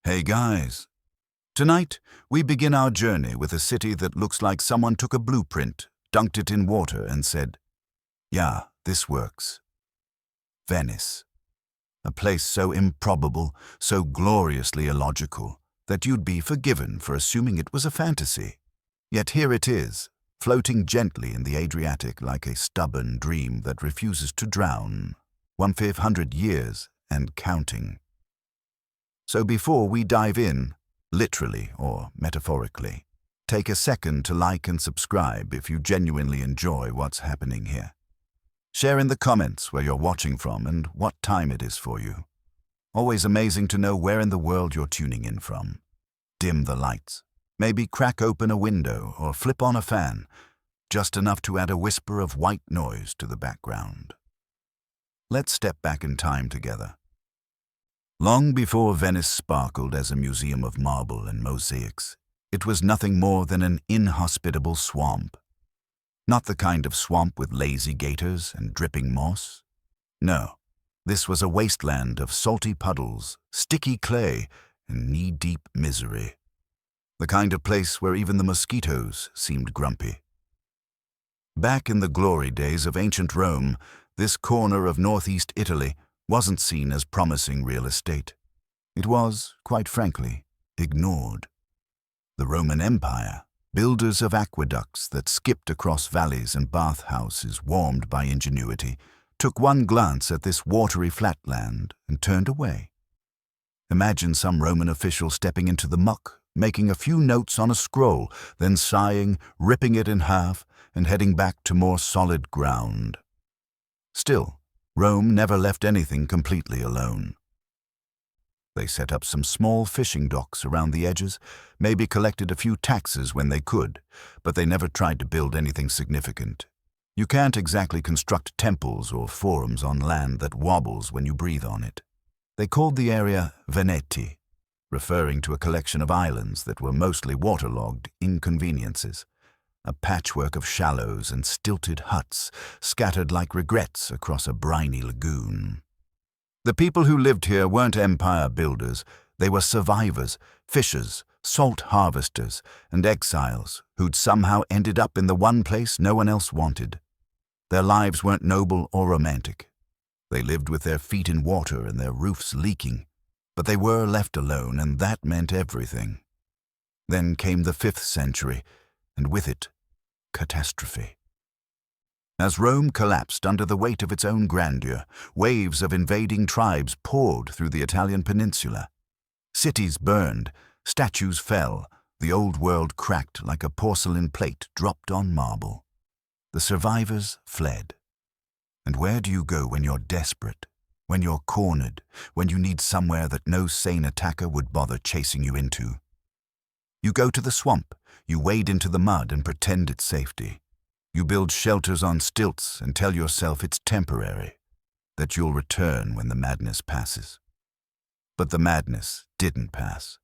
Hey guys! Tonight, we begin our journey with a city that looks like someone took a blueprint, dunked it in water and said, "Yeah, this works." Venice. A place so improbable, so gloriously illogical, that you'd be forgiven for assuming it was a fantasy. Yet here it is, floating gently in the Adriatic like a stubborn dream that refuses to drown, 1,500 years and counting. So before we dive in, literally or metaphorically, take a second to like and subscribe if you genuinely enjoy what's happening here. Share in the comments where you're watching from and what time it is for you. Always amazing to know where in the world you're tuning in from. Dim the lights. Maybe crack open a window or flip on a fan, just enough to add a whisper of white noise to the background. Let's step back in time together. Long before Venice sparkled as a museum of marble and mosaics, it was nothing more than an inhospitable swamp. Not the kind of swamp with lazy gators and dripping moss. No, this was a wasteland of salty puddles, sticky clay, and knee-deep misery. The kind of place where even the mosquitoes seemed grumpy. Back in the glory days of ancient Rome, this corner of northeast Italy wasn't seen as promising real estate. It was, quite frankly, ignored. The Roman Empire, builders of aqueducts that skipped across valleys and bathhouses warmed by ingenuity, took one glance at this watery flatland and turned away. Imagine some Roman official stepping into the muck, making a few notes on a scroll, then sighing, ripping it in half, and heading back to more solid ground. Still, Rome never left anything completely alone. They set up some small fishing docks around the edges, maybe collected a few taxes when they could, but they never tried to build anything significant. You can't exactly construct temples or forums on land that wobbles when you breathe on it. They called the area Veneti, referring to a collection of islands that were mostly waterlogged inconveniences. A patchwork of shallows and stilted huts scattered like regrets across a briny lagoon. The people who lived here weren't empire builders. They were survivors, fishers, salt harvesters, and exiles who'd somehow ended up in the one place no one else wanted. Their lives weren't noble or romantic. They lived with their feet in water and their roofs leaking, but they were left alone, and that meant everything. Then came the 5th century, and with it, catastrophe. As Rome collapsed under the weight of its own grandeur, waves of invading tribes poured through the Italian peninsula. Cities burned, statues fell, the old world cracked like a porcelain plate dropped on marble. The survivors fled. And where do you go when you're desperate, when you're cornered, when you need somewhere that no sane attacker would bother chasing you into? You go to the swamp. You wade into the mud and pretend it's safety. You build shelters on stilts and tell yourself it's temporary, that you'll return when the madness passes. But the madness didn't pass.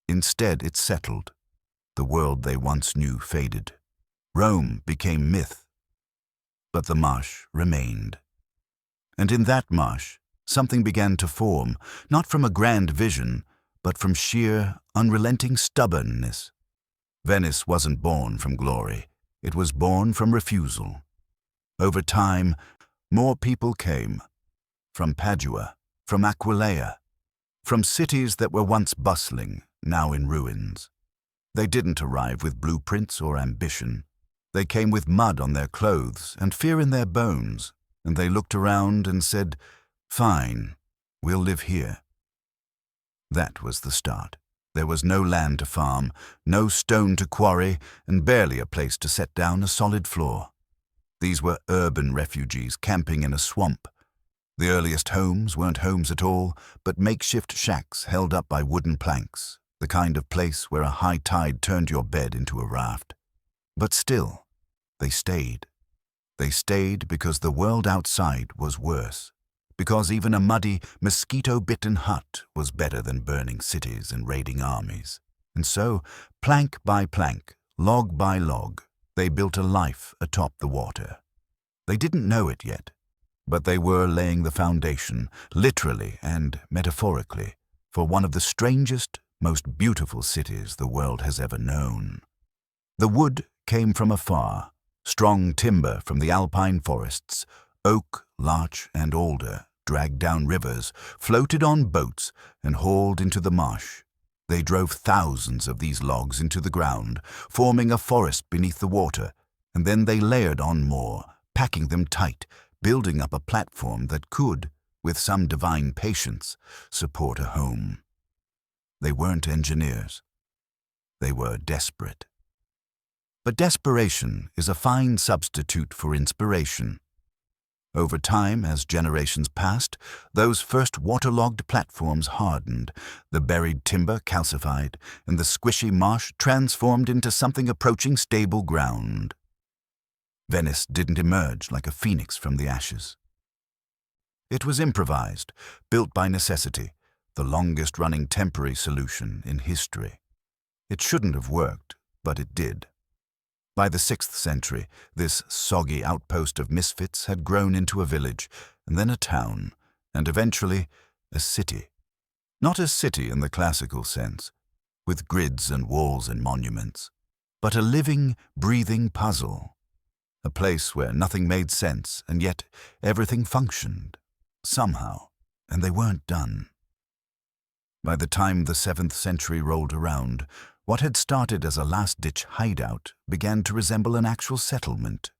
Instead, it settled. The world they once knew faded. Rome became myth. But the marsh remained. And in that marsh, something began to form, not from a grand vision, but from sheer, unrelenting stubbornness. Venice wasn't born from glory. It was born from refusal. Over time, more people came. From Padua, from Aquileia, from cities that were once bustling, now in ruins. They didn't arrive with blueprints or ambition. They came with mud on their clothes and fear in their bones, and they looked around and said, "Fine, we'll live here." That was the start. There was no land to farm, no stone to quarry, and barely a place to set down a solid floor. These were urban refugees camping in a swamp. The earliest homes weren't homes at all, but makeshift shacks held up by wooden planks, the kind of place where a high tide turned your bed into a raft. But still, they stayed. They stayed because the world outside was worse. Because even a muddy, mosquito-bitten hut was better than burning cities and raiding armies. And so, plank by plank, log by log, they built a life atop the water. They didn't know it yet, but they were laying the foundation, literally and metaphorically, for one of the strangest, most beautiful cities the world has ever known. The wood came from afar, strong timber from the alpine forests, oak, larch, and alder, dragged down rivers, floated on boats, and hauled into the marsh. They drove thousands of these logs into the ground, forming a forest beneath the water, and then they layered on more, packing them tight, building up a platform that could, with some divine patience, support a home. They weren't engineers. They were desperate. But desperation is a fine substitute for inspiration. Over time, as generations passed, those first waterlogged platforms hardened, the buried timber calcified, and the squishy marsh transformed into something approaching stable ground. Venice didn't emerge like a phoenix from the ashes. It was improvised, built by necessity, the longest-running temporary solution in history. It shouldn't have worked, but it did. By the 6th century, this soggy outpost of misfits had grown into a village, and then a town, and eventually a city. Not a city in the classical sense, with grids and walls and monuments, but a living, breathing puzzle. A place where nothing made sense, and yet everything functioned, somehow, and they weren't done. By the time the 7th century rolled around, what had started as a last-ditch hideout began to resemble an actual settlement.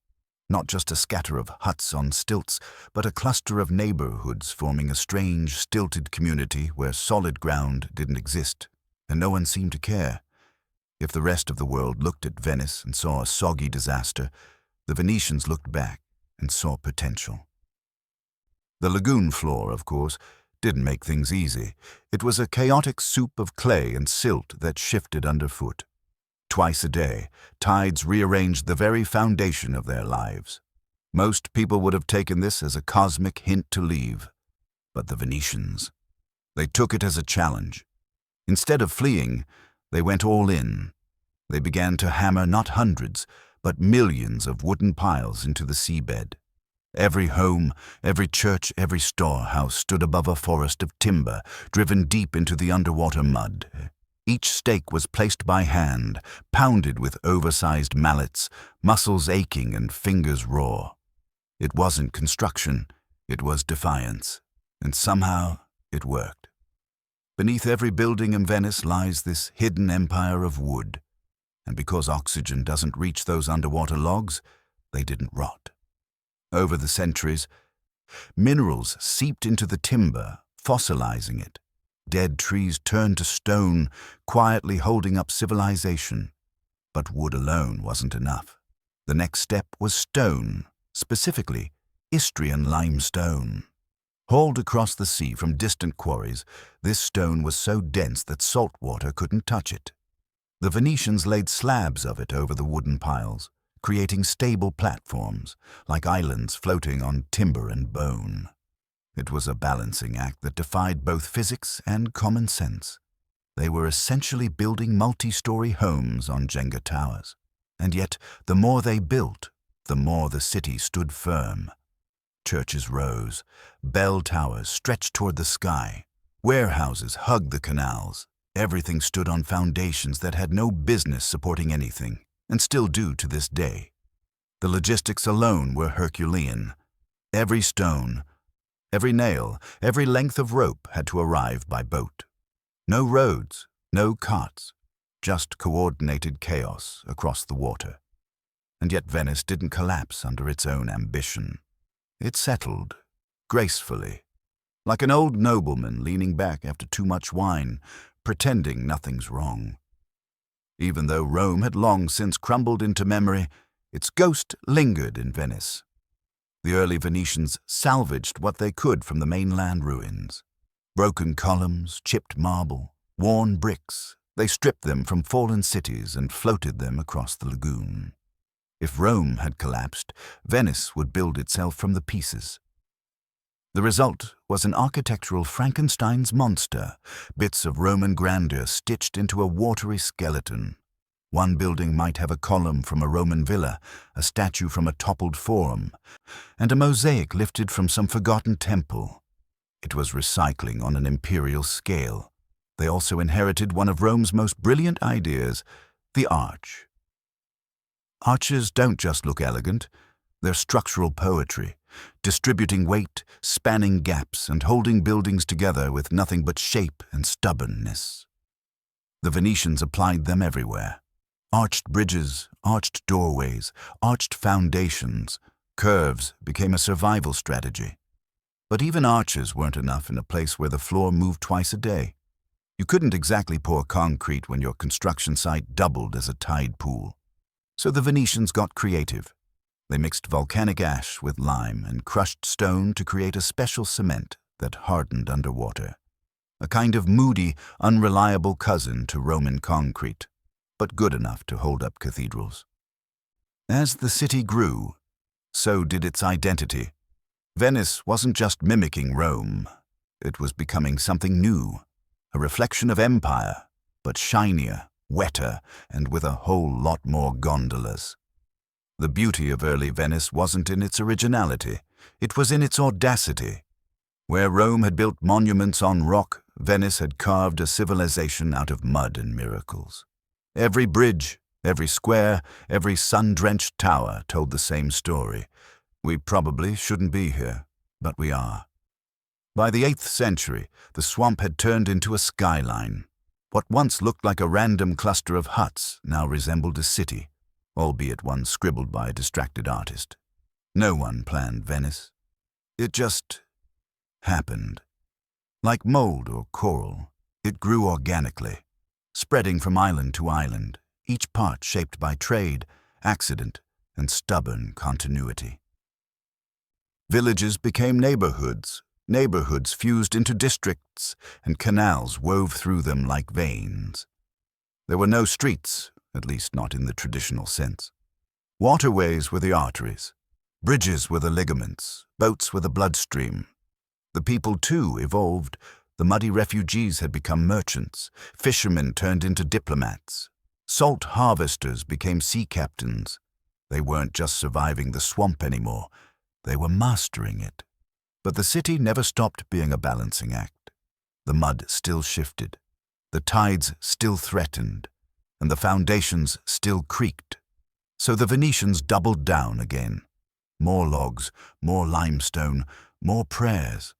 Not just a scatter of huts on stilts, but a cluster of neighborhoods forming a strange, stilted community where solid ground didn't exist, and no one seemed to care. If the rest of the world looked at Venice and saw a soggy disaster, the Venetians looked back and saw potential. The lagoon floor, of course, didn't make things easy. It was a chaotic soup of clay and silt that shifted underfoot. Twice a day, tides rearranged the very foundation of their lives. Most people would have taken this as a cosmic hint to leave. But the Venetians, they took it as a challenge. Instead of fleeing, they went all in. They began to hammer not hundreds, but millions of wooden piles into the seabed. Every home, every church, every storehouse stood above a forest of timber, driven deep into the underwater mud. Each stake was placed by hand, pounded with oversized mallets, muscles aching and fingers raw. It wasn't construction, it was defiance, and somehow it worked. Beneath every building in Venice lies this hidden empire of wood, and because oxygen doesn't reach those underwater logs, they didn't rot. Over the centuries, minerals seeped into the timber, fossilizing it. Dead trees turned to stone, quietly holding up civilization. But wood alone wasn't enough. The next step was stone, specifically Istrian limestone. Hauled across the sea from distant quarries, this stone was so dense that salt water couldn't touch it. The Venetians laid slabs of it over the wooden piles, creating stable platforms, like islands floating on timber and bone. It was a balancing act that defied both physics and common sense. They were essentially building multi-story homes on Jenga towers. And yet, the more they built, the more the city stood firm. Churches rose, bell towers stretched toward the sky, warehouses hugged the canals. Everything stood on foundations that had no business supporting anything, and still do to this day. The logistics alone were Herculean. Every stone, every nail, every length of rope had to arrive by boat. No roads, no carts, just coordinated chaos across the water. And yet Venice didn't collapse under its own ambition. It settled, gracefully, like an old nobleman leaning back after too much wine, pretending nothing's wrong. Even though Rome had long since crumbled into memory, its ghost lingered in Venice. The early Venetians salvaged what they could from the mainland ruins. Broken columns, chipped marble, worn bricks, they stripped them from fallen cities and floated them across the lagoon. If Rome had collapsed, Venice would build itself from the pieces. The result was an architectural Frankenstein's monster, bits of Roman grandeur stitched into a watery skeleton. One building might have a column from a Roman villa, a statue from a toppled forum, and a mosaic lifted from some forgotten temple. It was recycling on an imperial scale. they also inherited one of Rome's most brilliant ideas, the arch. Arches don't just look elegant, they're structural poetry, distributing weight, spanning gaps, and holding buildings together with nothing but shape and stubbornness. The Venetians applied them everywhere. Arched bridges, arched doorways, arched foundations, curves became a survival strategy. But even arches weren't enough in a place where the floor moved twice a day. You couldn't exactly pour concrete when your construction site doubled as a tide pool. So the Venetians got creative. They mixed volcanic ash with lime and crushed stone to create a special cement that hardened underwater. A kind of moody, unreliable cousin to Roman concrete, but good enough to hold up cathedrals. As the city grew, so did its identity. Venice wasn't just mimicking Rome. It was becoming something new, a reflection of empire, but shinier, wetter, and with a whole lot more gondolas. The beauty of early Venice wasn't in its originality, it was in its audacity. Where Rome had built monuments on rock, Venice had carved a civilization out of mud and miracles. Every bridge, every square, every sun-drenched tower told the same story. We probably shouldn't be here, but we are. By the 8th century, the swamp had turned into a skyline. What once looked like a random cluster of huts now resembled a city, albeit one scribbled by a distracted artist. No one planned Venice. It just happened. Like mold or coral, it grew organically, spreading from island to island, each part shaped by trade, accident, and stubborn continuity. Villages became neighborhoods, neighborhoods fused into districts, and canals wove through them like veins. There were no streets, at least not in the traditional sense. Waterways were the arteries, bridges were the ligaments, boats were the bloodstream. The people, too, evolved. The muddy refugees had become merchants, fishermen turned into diplomats, salt harvesters became sea captains. They weren't just surviving the swamp anymore, they were mastering it. But the city never stopped being a balancing act. The mud still shifted, the tides still threatened, and the foundations still creaked. So the Venetians doubled down again. More logs, more limestone, more prayers.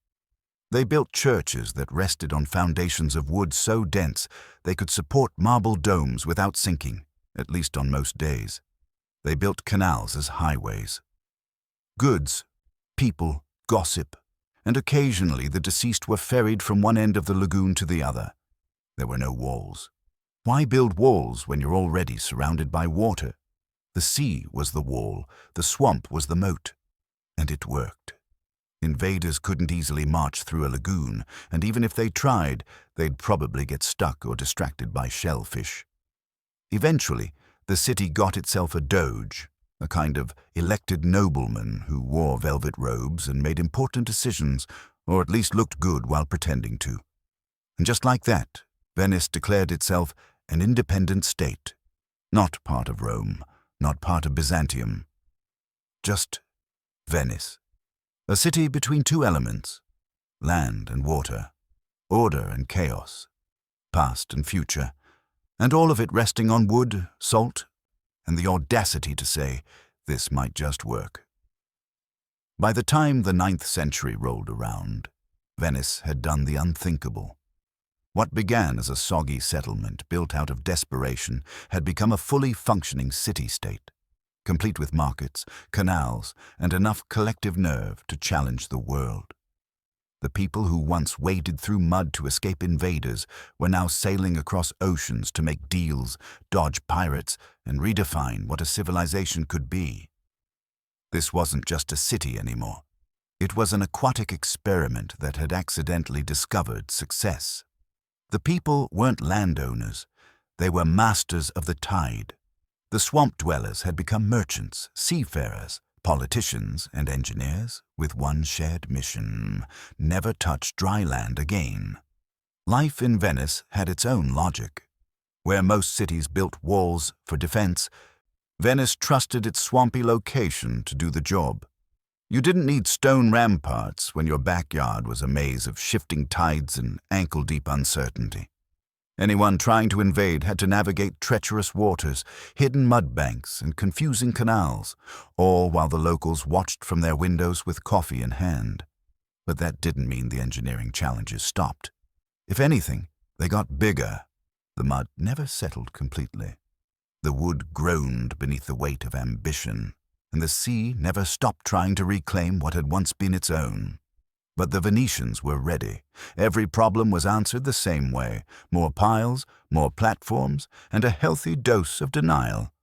They built churches that rested on foundations of wood so dense they could support marble domes without sinking, at least on most days. They built canals as highways. Goods, people, gossip, and occasionally the deceased were ferried from one end of the lagoon to the other. There were no walls. Why build walls when you're already surrounded by water? The sea was the wall, the swamp was the moat, and it worked. Invaders couldn't easily march through a lagoon, and even if they tried, they'd probably get stuck or distracted by shellfish. Eventually, the city got itself a doge, a kind of elected nobleman who wore velvet robes and made important decisions, or at least looked good while pretending to. And just like that, Venice declared itself an independent state, not part of Rome, not part of Byzantium, just Venice. A city between two elements, land and water, order and chaos, past and future, and all of it resting on wood, salt, and the audacity to say, this might just work. By the time the 9th century rolled around, Venice had done the unthinkable. What began as a soggy settlement built out of desperation had become a fully functioning city-state, complete with markets, canals, and enough collective nerve to challenge the world. The people who once waded through mud to escape invaders were now sailing across oceans to make deals, dodge pirates, and redefine what a civilization could be. This wasn't just a city anymore. It was an aquatic experiment that had accidentally discovered success. The people weren't landowners. They were masters of the tide. The swamp dwellers had become merchants, seafarers, politicians, and engineers with one shared mission: never touch dry land again. Life in Venice had its own logic. Where most cities built walls for defense, Venice trusted its swampy location to do the job. You didn't need stone ramparts when your backyard was a maze of shifting tides and ankle-deep uncertainty. Anyone trying to invade had to navigate treacherous waters, hidden mud banks, and confusing canals, all while the locals watched from their windows with coffee in hand. But that didn't mean the engineering challenges stopped. If anything, they got bigger. The mud never settled completely. The wood groaned beneath the weight of ambition, and the sea never stopped trying to reclaim what had once been its own. But the Venetians were ready. Every problem was answered the same way: more piles, more platforms, and a healthy dose of denial.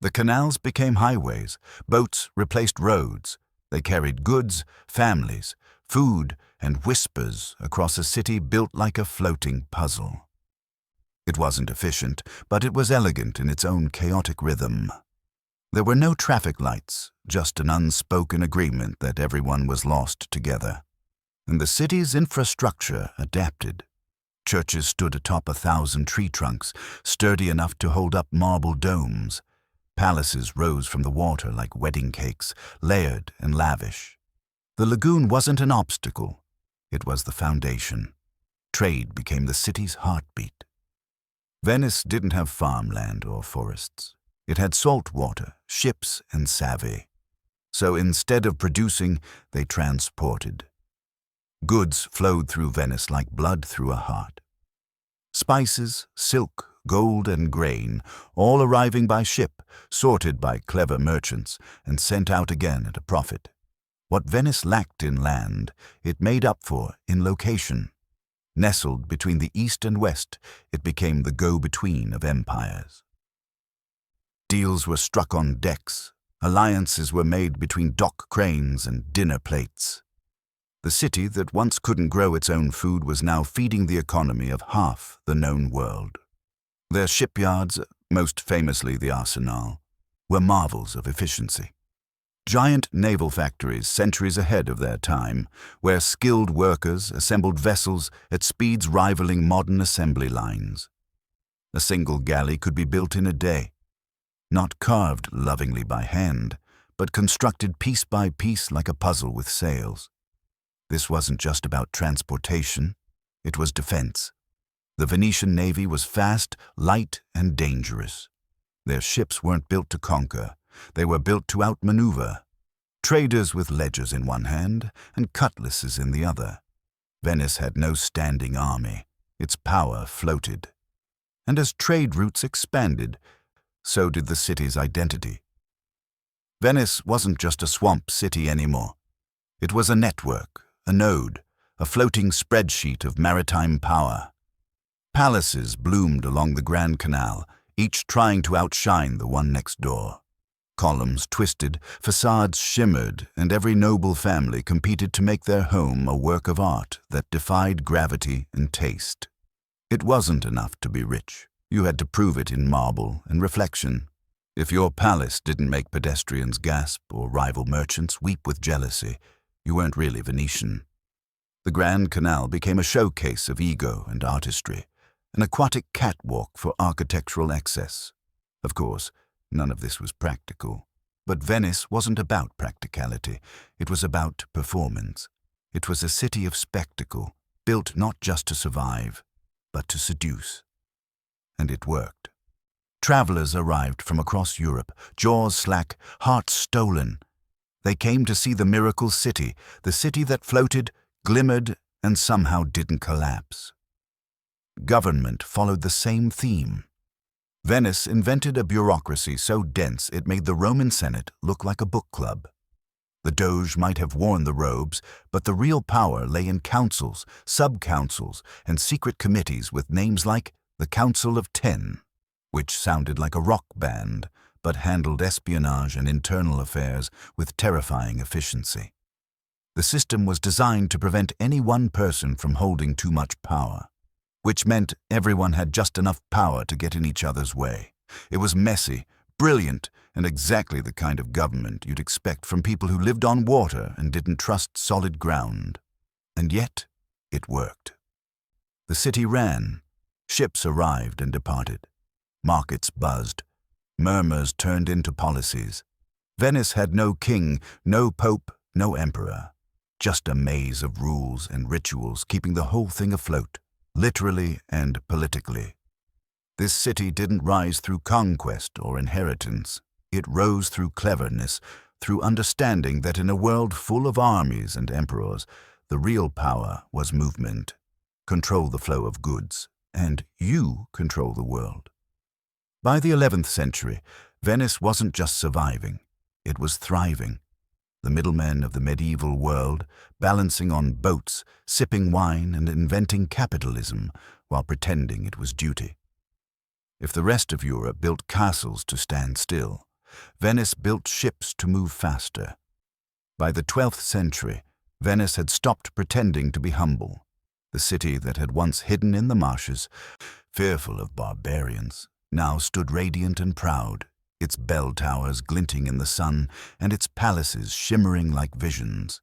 The canals became highways, boats replaced roads. They carried goods, families, food, and whispers across a city built like a floating puzzle. It wasn't efficient, but it was elegant in its own chaotic rhythm. There were no traffic lights, just an unspoken agreement that everyone was lost together. And the city's infrastructure adapted. Churches stood atop 1,000 tree trunks, sturdy enough to hold up marble domes. Palaces rose from the water like wedding cakes, layered and lavish. The lagoon wasn't an obstacle. It was the foundation. Trade became the city's heartbeat. Venice didn't have farmland or forests. It had salt water, ships, and savvy. So instead of producing, they transported. Goods flowed through Venice like blood through a heart. Spices, silk, gold, and grain, all arriving by ship, sorted by clever merchants, and sent out again at a profit. What Venice lacked in land, it made up for in location. Nestled between the east and west, it became the go-between of empires. Deals were struck on decks. Alliances were made between dock cranes and dinner plates. The city that once couldn't grow its own food was now feeding the economy of half the known world. Their shipyards, most famously the Arsenal, were marvels of efficiency. Giant naval factories centuries ahead of their time, where skilled workers assembled vessels at speeds rivaling modern assembly lines. A single galley could be built in a day, not carved lovingly by hand, but constructed piece by piece like a puzzle with sails. This wasn't just about transportation, it was defense. The Venetian navy was fast, light, and dangerous. Their ships weren't built to conquer, they were built to outmaneuver. Traders with ledgers in one hand and cutlasses in the other. Venice had no standing army, its power floated. And as trade routes expanded, so did the city's identity. Venice wasn't just a swamp city anymore. It was a network, a node, a floating spreadsheet of maritime power. Palaces bloomed along the Grand Canal, each trying to outshine the one next door. Columns twisted, facades shimmered, and every noble family competed to make their home a work of art that defied gravity and taste. It wasn't enough to be rich. You had to prove it in marble and reflection. If your palace didn't make pedestrians gasp or rival merchants weep with jealousy, you weren't really Venetian. The Grand Canal became a showcase of ego and artistry, an aquatic catwalk for architectural excess. Of course, none of this was practical. But Venice wasn't about practicality. It was about performance. It was a city of spectacle, built not just to survive, but to seduce. And it worked. Travelers arrived from across Europe, jaws slack, hearts stolen. They came to see the miracle city, the city that floated, glimmered, and somehow didn't collapse. Government followed the same theme. Venice invented a bureaucracy so dense it made the Roman Senate look like a book club. The Doge might have worn the robes, but the real power lay in councils, sub-councils, and secret committees with names like the Council of 10, which sounded like a rock band, but handled espionage and internal affairs with terrifying efficiency. The system was designed to prevent any one person from holding too much power, which meant everyone had just enough power to get in each other's way. It was messy, brilliant, and exactly the kind of government you'd expect from people who lived on water and didn't trust solid ground. And yet, it worked. The city ran. Ships arrived and departed. Markets buzzed. Murmurs turned into policies. Venice had no king, no pope, no emperor. Just a maze of rules and rituals keeping the whole thing afloat. literally and politically. This city didn't rise through conquest or inheritance. It rose through cleverness, through understanding that in a world full of armies and emperors, the real power was movement. Control the flow of goods, and you control the world. By the 11th century, Venice wasn't just surviving, it was thriving. The middlemen of the medieval world, balancing on boats, sipping wine and inventing capitalism while pretending it was duty. If the rest of Europe built castles to stand still, Venice built ships to move faster. By the 12th century, Venice had stopped pretending to be humble. The city that had once hidden in the marshes, fearful of barbarians, now stood radiant and proud, its bell towers glinting in the sun and its palaces shimmering like visions.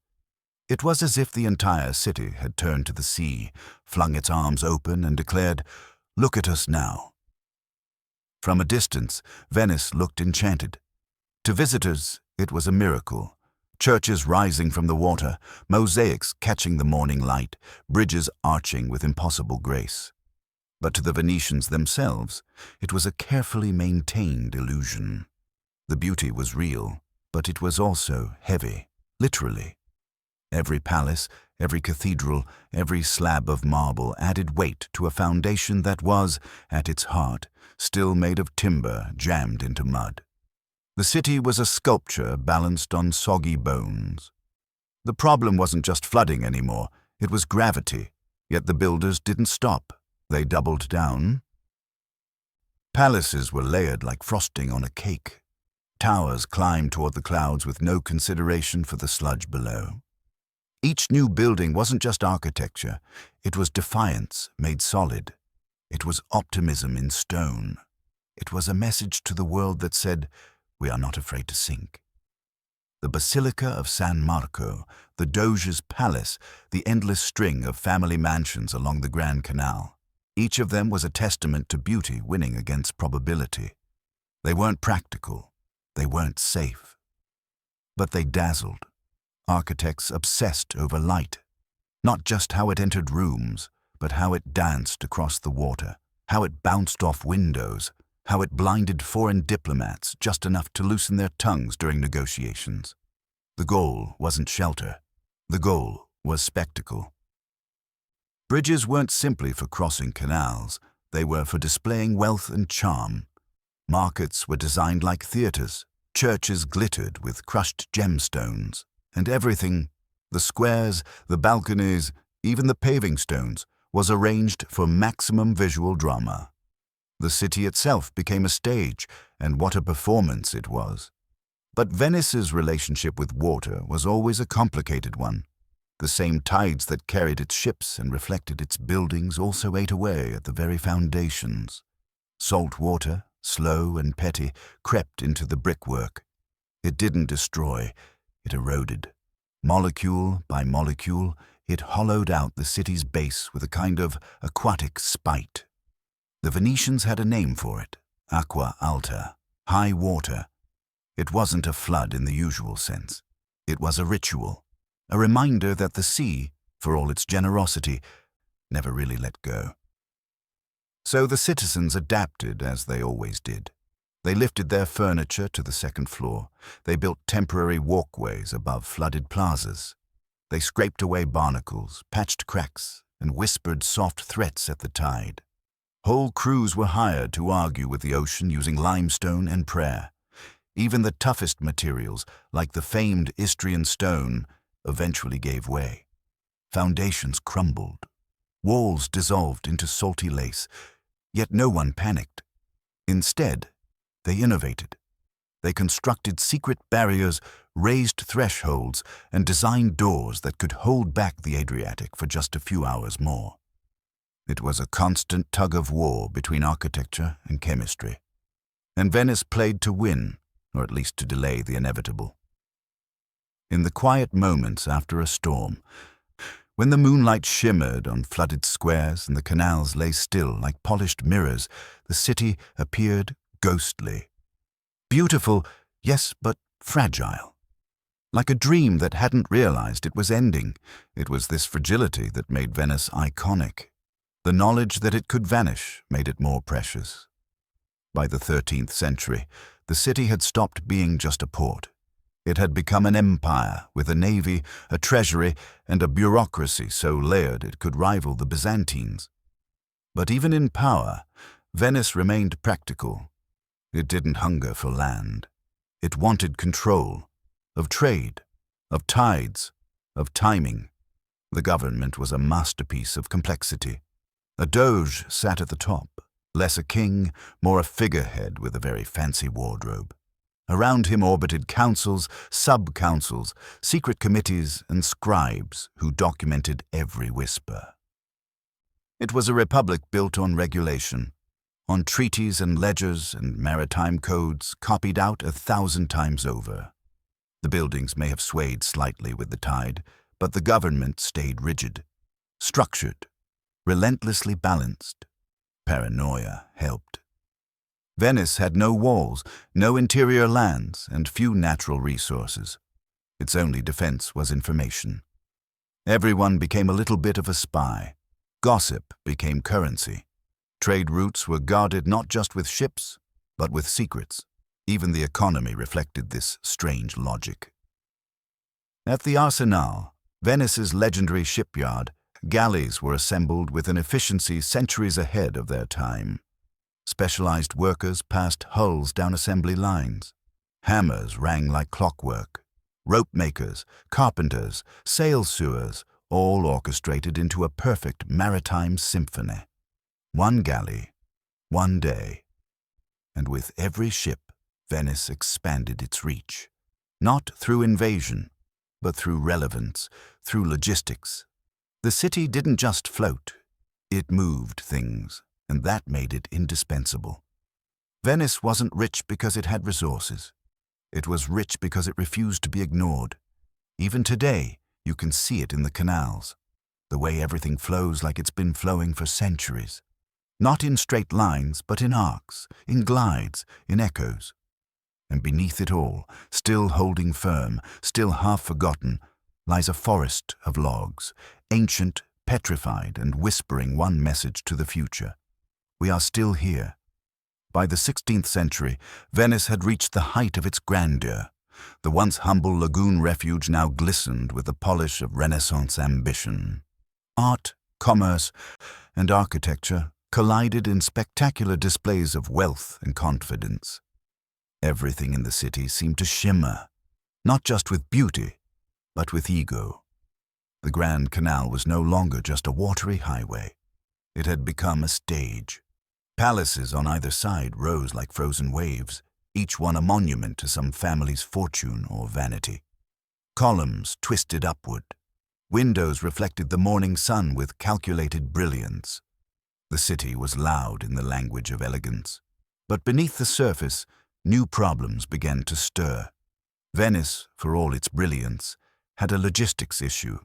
It was as if the entire city had turned to the sea, flung its arms open and declared, "Look at us now." From a distance, Venice looked enchanted. To visitors, it was a miracle. Churches rising from the water, mosaics catching the morning light, bridges arching with impossible grace. But to the Venetians themselves, it was a carefully maintained illusion. The beauty was real, but it was also heavy, literally. Every palace, every cathedral, every slab of marble added weight to a foundation that was, at its heart, still made of timber jammed into mud. The city was a sculpture balanced on soggy bones. The problem wasn't just flooding anymore, it was gravity, yet the builders didn't stop. They doubled down. Palaces were layered like frosting on a cake. Towers climbed toward the clouds with no consideration for the sludge below. Each new building wasn't just architecture, it was defiance made solid. It was optimism in stone. It was a message to the world that said, "We are not afraid to sink." The Basilica of San Marco, the Doge's palace, the endless string of family mansions along the Grand Canal. Each of them was a testament to beauty winning against probability. They weren't practical. They weren't safe. But they dazzled. Architects obsessed over light. Not just how it entered rooms, but how it danced across the water, how it bounced off windows, how it blinded foreign diplomats just enough to loosen their tongues during negotiations. The goal wasn't shelter. The goal was spectacle. Bridges weren't simply for crossing canals, they were for displaying wealth and charm. Markets were designed like theaters, churches glittered with crushed gemstones, and everything, the squares, the balconies, even the paving stones, was arranged for maximum visual drama. The city itself became a stage, and what a performance it was. But Venice's relationship with water was always a complicated one. The same tides that carried its ships and reflected its buildings also ate away at the very foundations. Salt water, slow and petty, crept into the brickwork. It didn't destroy, it eroded. Molecule by molecule, it hollowed out the city's base with a kind of aquatic spite. The Venetians had a name for it, aqua alta, high water. It wasn't a flood in the usual sense. It was a ritual. A reminder that the sea, for all its generosity, never really let go. So the citizens adapted as they always did. They lifted their furniture to the second floor. They built temporary walkways above flooded plazas. They scraped away barnacles, patched cracks, and whispered soft threats at the tide. Whole crews were hired to argue with the ocean using limestone and prayer. Even the toughest materials, like the famed Istrian stone, eventually gave way. Foundations crumbled. Walls dissolved into salty lace, yet no one panicked. Instead, they innovated. They constructed secret barriers, raised thresholds, and designed doors that could hold back the Adriatic for just a few hours more. It was a constant tug-of-war between architecture and chemistry. And Venice played to win, or at least to delay the inevitable. In the quiet moments after a storm, when the moonlight shimmered on flooded squares and the canals lay still like polished mirrors, the city appeared ghostly. Beautiful, yes, but fragile. Like a dream that hadn't realized it was ending. It was this fragility that made Venice iconic. The knowledge that it could vanish made it more precious. By the 13th century, the city had stopped being just a port. It had become an empire with a navy, a treasury, and a bureaucracy so layered it could rival the Byzantines. But even in power, Venice remained practical. It didn't hunger for land. It wanted control of trade, of tides, of timing. The government was a masterpiece of complexity. A doge sat at the top, less a king, more a figurehead with a very fancy wardrobe. Around him orbited councils, sub-councils, secret committees, and scribes who documented every whisper. It was a republic built on regulation, on treaties and ledgers and maritime codes copied out 1,000 times over. The buildings may have swayed slightly with the tide, but the government stayed rigid, structured, relentlessly balanced. Paranoia helped. Venice had no walls, no interior lands, and few natural resources. Its only defense was information. Everyone became a little bit of a spy. Gossip became currency. Trade routes were guarded not just with ships, but with secrets. Even the economy reflected this strange logic. At the Arsenal, Venice's legendary shipyard, galleys were assembled with an efficiency centuries ahead of their time. Specialized workers passed hulls down assembly lines. Hammers rang like clockwork. Rope makers, carpenters, sail sewers, all orchestrated into a perfect maritime symphony. One galley, one day. And with every ship, Venice expanded its reach. Not through invasion, but through relevance, through logistics. The city didn't just float, it moved things, and that made it indispensable. Venice wasn't rich because it had resources. It was rich because it refused to be ignored. Even today, you can see it in the canals, the way everything flows like it's been flowing for centuries. Not in straight lines, but in arcs, in glides, in echoes. And beneath it all, still holding firm, still half forgotten, lies a forest of logs, ancient, petrified, and whispering one message to the future. We are still here. By the 16th century, Venice had reached the height of its grandeur. The once humble lagoon refuge now glistened with the polish of Renaissance ambition. Art, commerce, and architecture collided in spectacular displays of wealth and confidence. Everything in the city seemed to shimmer, not just with beauty, but with ego. The Grand Canal was no longer just a watery highway. It had become a stage. Palaces on either side rose like frozen waves, each one a monument to some family's fortune or vanity. Columns twisted upward. Windows reflected the morning sun with calculated brilliance. The city was loud in the language of elegance. But beneath the surface, new problems began to stir. Venice, for all its brilliance, had a logistics issue.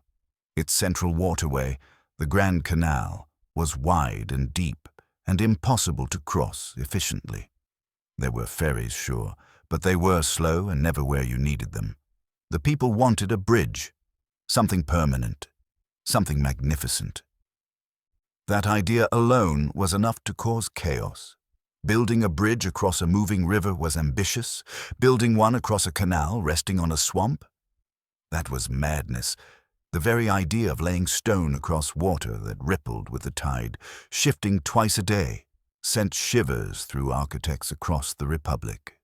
Its central waterway, the Grand Canal, was wide and deep and impossible to cross efficiently. There were ferries, sure, but they were slow and never where you needed them. The people wanted a bridge, something permanent, something magnificent. That idea alone was enough to cause chaos. Building a bridge across a moving river was ambitious. Building one across a canal resting on a swamp? That was madness. The very idea of laying stone across water that rippled with the tide, shifting twice a day, sent shivers through architects across the Republic.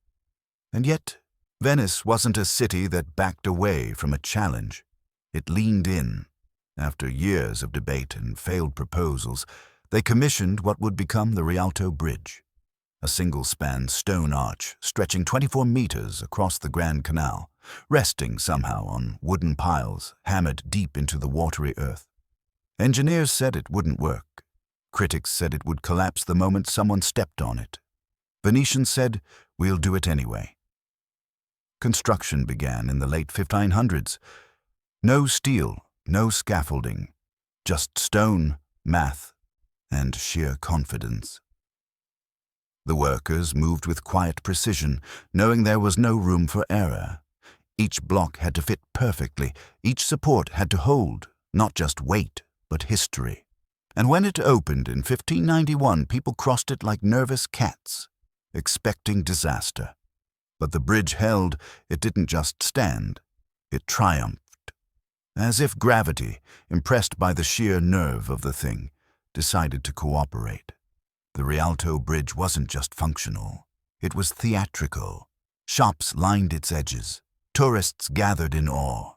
And yet, Venice wasn't a city that backed away from a challenge. It leaned in. After years of debate and failed proposals, they commissioned what would become the Rialto Bridge, a single-span stone arch stretching 24 meters across the Grand Canal, resting somehow on wooden piles hammered deep into the watery earth. Engineers said it wouldn't work. Critics said it would collapse the moment someone stepped on it. Venetians said, "We'll do it anyway." Construction began in the late 1500s. No steel, no scaffolding, just stone, math, and sheer confidence. The workers moved with quiet precision, knowing there was no room for error. Each block had to fit perfectly, each support had to hold, not just weight, but history. And when it opened in 1591, people crossed it like nervous cats, expecting disaster. But the bridge held. It didn't just stand, it triumphed. As if gravity, impressed by the sheer nerve of the thing, decided to cooperate. The Rialto Bridge wasn't just functional, it was theatrical. Shops lined its edges, tourists gathered in awe.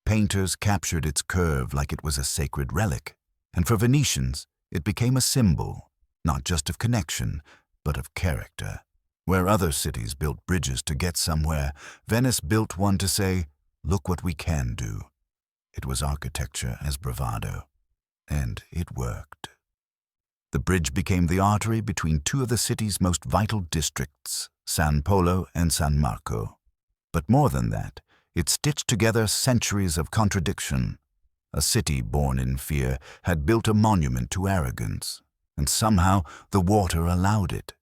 Painters captured its curve like it was a sacred relic, and for Venetians, it became a symbol, not just of connection, but of character. Where other cities built bridges to get somewhere, Venice built one to say, "Look what we can do." It was architecture as bravado, and it worked. The bridge became the artery between two of the city's most vital districts, San Polo and San Marco. But more than that, it stitched together centuries of contradiction. A city born in fear had built a monument to arrogance, and somehow the water allowed it.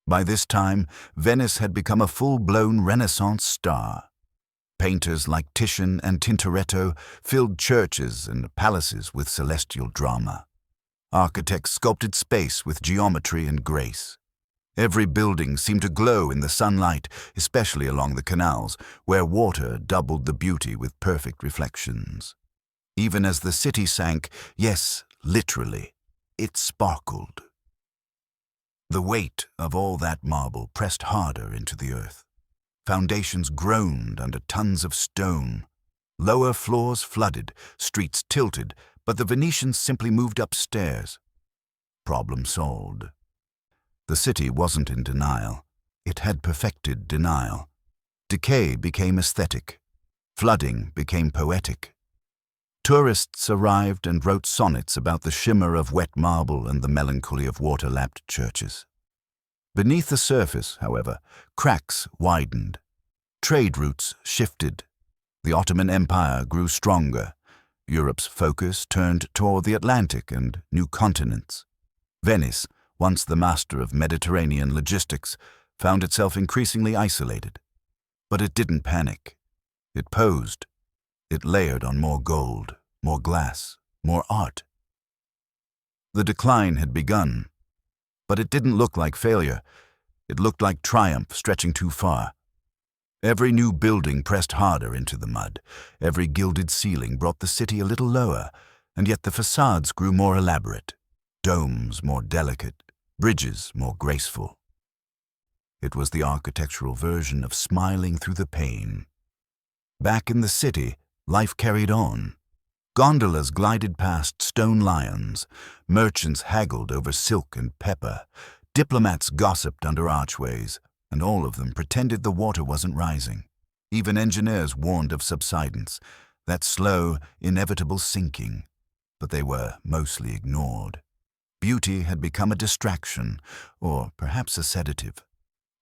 By this time, Venice had become a full-blown Renaissance star. Painters like Titian and Tintoretto filled churches and palaces with celestial drama. Architects sculpted space with geometry and grace. Every building seemed to glow in the sunlight, especially along the canals, where water doubled the beauty with perfect reflections. Even as the city sank, yes, literally, it sparkled. The weight of all that marble pressed harder into the earth. Foundations groaned under tons of stone. Lower floors flooded, streets tilted, but the Venetians simply moved upstairs. Problem solved. The city wasn't in denial. It had perfected denial. Decay became aesthetic. Flooding became poetic. Tourists arrived and wrote sonnets about the shimmer of wet marble and the melancholy of water-lapped churches. Beneath the surface, however, cracks widened. Trade routes shifted. The Ottoman Empire grew stronger. Europe's focus turned toward the Atlantic and new continents. Venice, once the master of Mediterranean logistics, found itself increasingly isolated. But it didn't panic. It posed. It layered on more gold, more glass, more art. The decline had begun, but it didn't look like failure. It looked like triumph stretching too far. Every new building pressed harder into the mud. Every gilded ceiling brought the city a little lower, and yet the facades grew more elaborate, domes more delicate, bridges more graceful. It was the architectural version of smiling through the pain. Back in the city, life carried on. Gondolas glided past stone lions, merchants haggled over silk and pepper, diplomats gossiped under archways, and all of them pretended the water wasn't rising. Even engineers warned of subsidence, that slow, inevitable sinking, but they were mostly ignored. Beauty had become a distraction, or perhaps a sedative.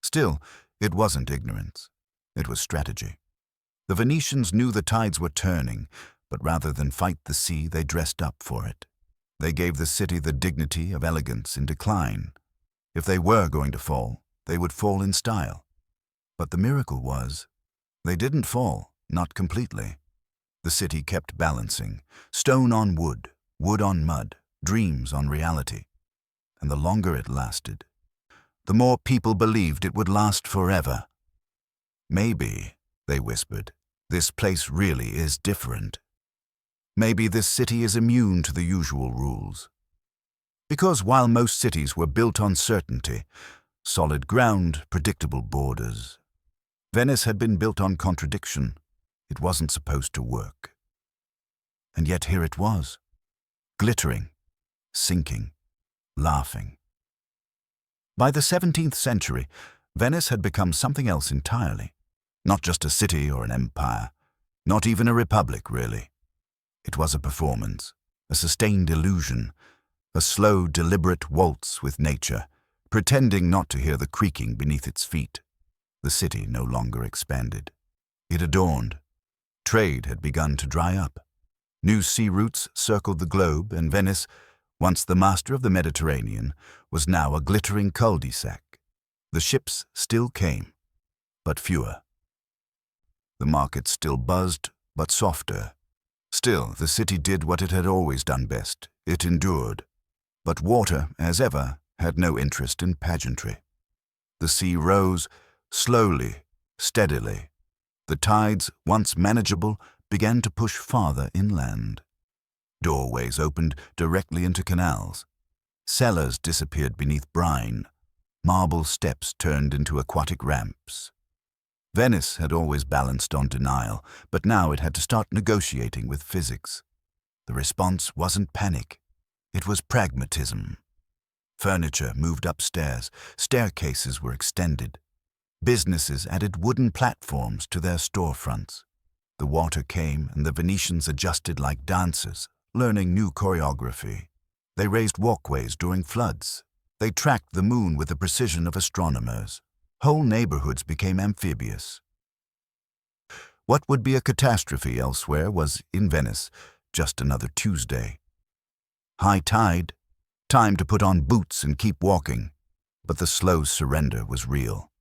Still, it wasn't ignorance. It was strategy. The Venetians knew the tides were turning, but rather than fight the sea, they dressed up for it. They gave the city the dignity of elegance in decline. If they were going to fall, they would fall in style. But the miracle was, they didn't fall, not completely. The city kept balancing, stone on wood, wood on mud, dreams on reality. And the longer it lasted, the more people believed it would last forever. Maybe, they whispered, this place really is different. Maybe this city is immune to the usual rules. Because while most cities were built on certainty, solid ground, predictable borders, Venice had been built on contradiction. It wasn't supposed to work. And yet here it was, glittering, sinking, laughing. By the 17th century, Venice had become something else entirely. Not just a city or an empire, not even a republic, really. It was a performance, a sustained illusion, a slow, deliberate waltz with nature, pretending not to hear the creaking beneath its feet. The city no longer expanded. It adorned. Trade had begun to dry up. New sea routes circled the globe, and Venice, once the master of the Mediterranean, was now a glittering cul-de-sac. The ships still came, but fewer. The market still buzzed, but softer. Still, the city did what it had always done best. It endured. But water, as ever, had no interest in pageantry. The sea rose, slowly, steadily. The tides, once manageable, began to push farther inland. Doorways opened directly into canals. Cellars disappeared beneath brine. Marble steps turned into aquatic ramps. Venice had always balanced on denial, but now it had to start negotiating with physics. The response wasn't panic. It was pragmatism. Furniture moved upstairs. Staircases were extended. Businesses added wooden platforms to their storefronts. The water came, and the Venetians adjusted like dancers, learning new choreography. They raised walkways during floods. They tracked the moon with the precision of astronomers. Whole neighborhoods became amphibious. What would be a catastrophe elsewhere was, in Venice, just another Tuesday. High tide, time to put on boots and keep walking. But the slow surrender was real.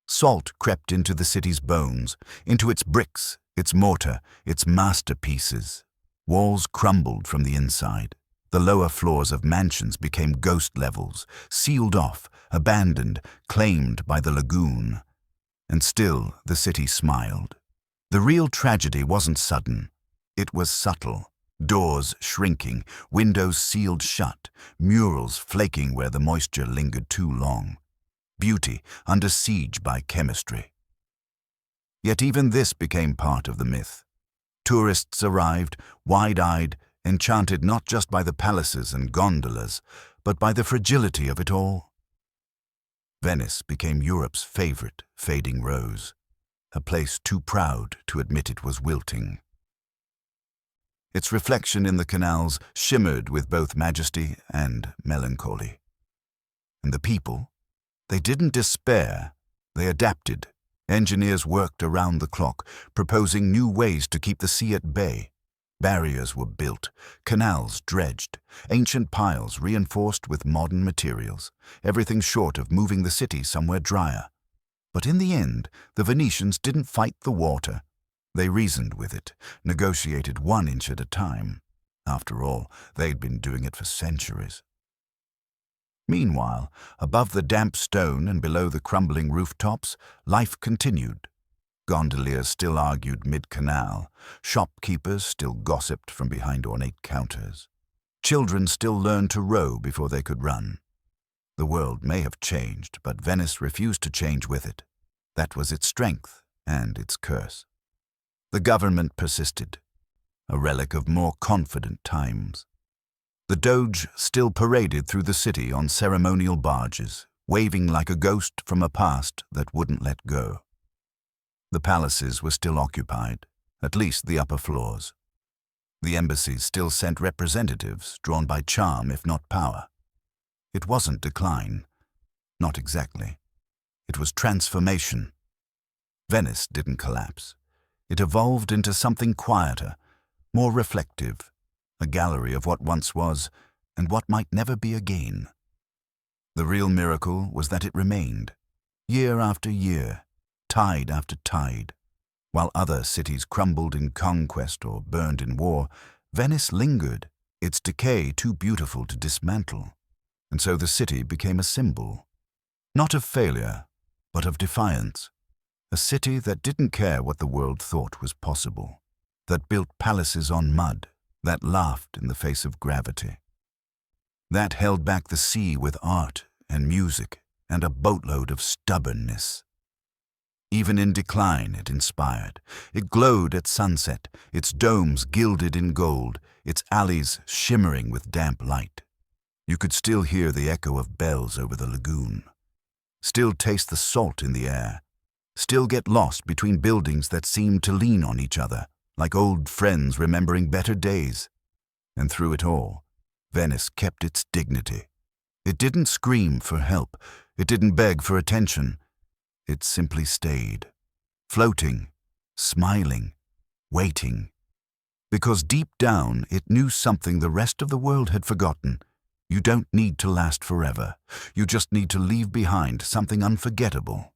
Salt crept into the city's bones, into its bricks, its mortar, its masterpieces. Walls crumbled from the inside. The lower floors of mansions became ghost levels, sealed off, abandoned, claimed by the lagoon. And still the city smiled. The real tragedy wasn't sudden. It was subtle. Doors shrinking, windows sealed shut, murals flaking where the moisture lingered too long. Beauty under siege by chemistry. Yet even this became part of the myth. Tourists arrived, wide-eyed, enchanted not just by the palaces and gondolas, but by the fragility of it all. Venice became Europe's favorite fading rose, a place too proud to admit it was wilting. Its reflection in the canals shimmered with both majesty and melancholy. And the people, they didn't despair, they adapted. Engineers worked around the clock, proposing new ways to keep the sea at bay. Barriers were built, canals dredged, ancient piles reinforced with modern materials, everything short of moving the city somewhere drier. But in the end, the Venetians didn't fight the water. They reasoned with it, negotiated 1 inch at a time. After all, they'd been doing it for centuries. Meanwhile, above the damp stone and below the crumbling rooftops, life continued. Gondoliers still argued mid-canal. Shopkeepers still gossiped from behind ornate counters. Children still learned to row before they could run. The world may have changed, but Venice refused to change with it. That was its strength and its curse. The government persisted, a relic of more confident times. The Doge still paraded through the city on ceremonial barges, waving like a ghost from a past that wouldn't let go. The palaces were still occupied, at least the upper floors. The embassies still sent representatives, drawn by charm if not power. It wasn't decline. Not exactly. It was transformation. Venice didn't collapse. It evolved into something quieter, more reflective, a gallery of what once was and what might never be again. The real miracle was that it remained, year after year, tide after tide. While other cities crumbled in conquest or burned in war, Venice lingered, its decay too beautiful to dismantle. And so the city became a symbol, not of failure, but of defiance. A city that didn't care what the world thought was possible, that built palaces on mud, that laughed in the face of gravity, that held back the sea with art and music and a boatload of stubbornness. Even in decline it inspired. It glowed at sunset, its domes gilded in gold, its alleys shimmering with damp light. You could still hear the echo of bells over the lagoon, still taste the salt in the air, still get lost between buildings that seemed to lean on each other, like old friends remembering better days. And through it all, Venice kept its dignity. It didn't scream for help. It didn't beg for attention. It simply stayed, floating, smiling, waiting. Because deep down it knew something the rest of the world had forgotten. You don't need to last forever. You just need to leave behind something unforgettable.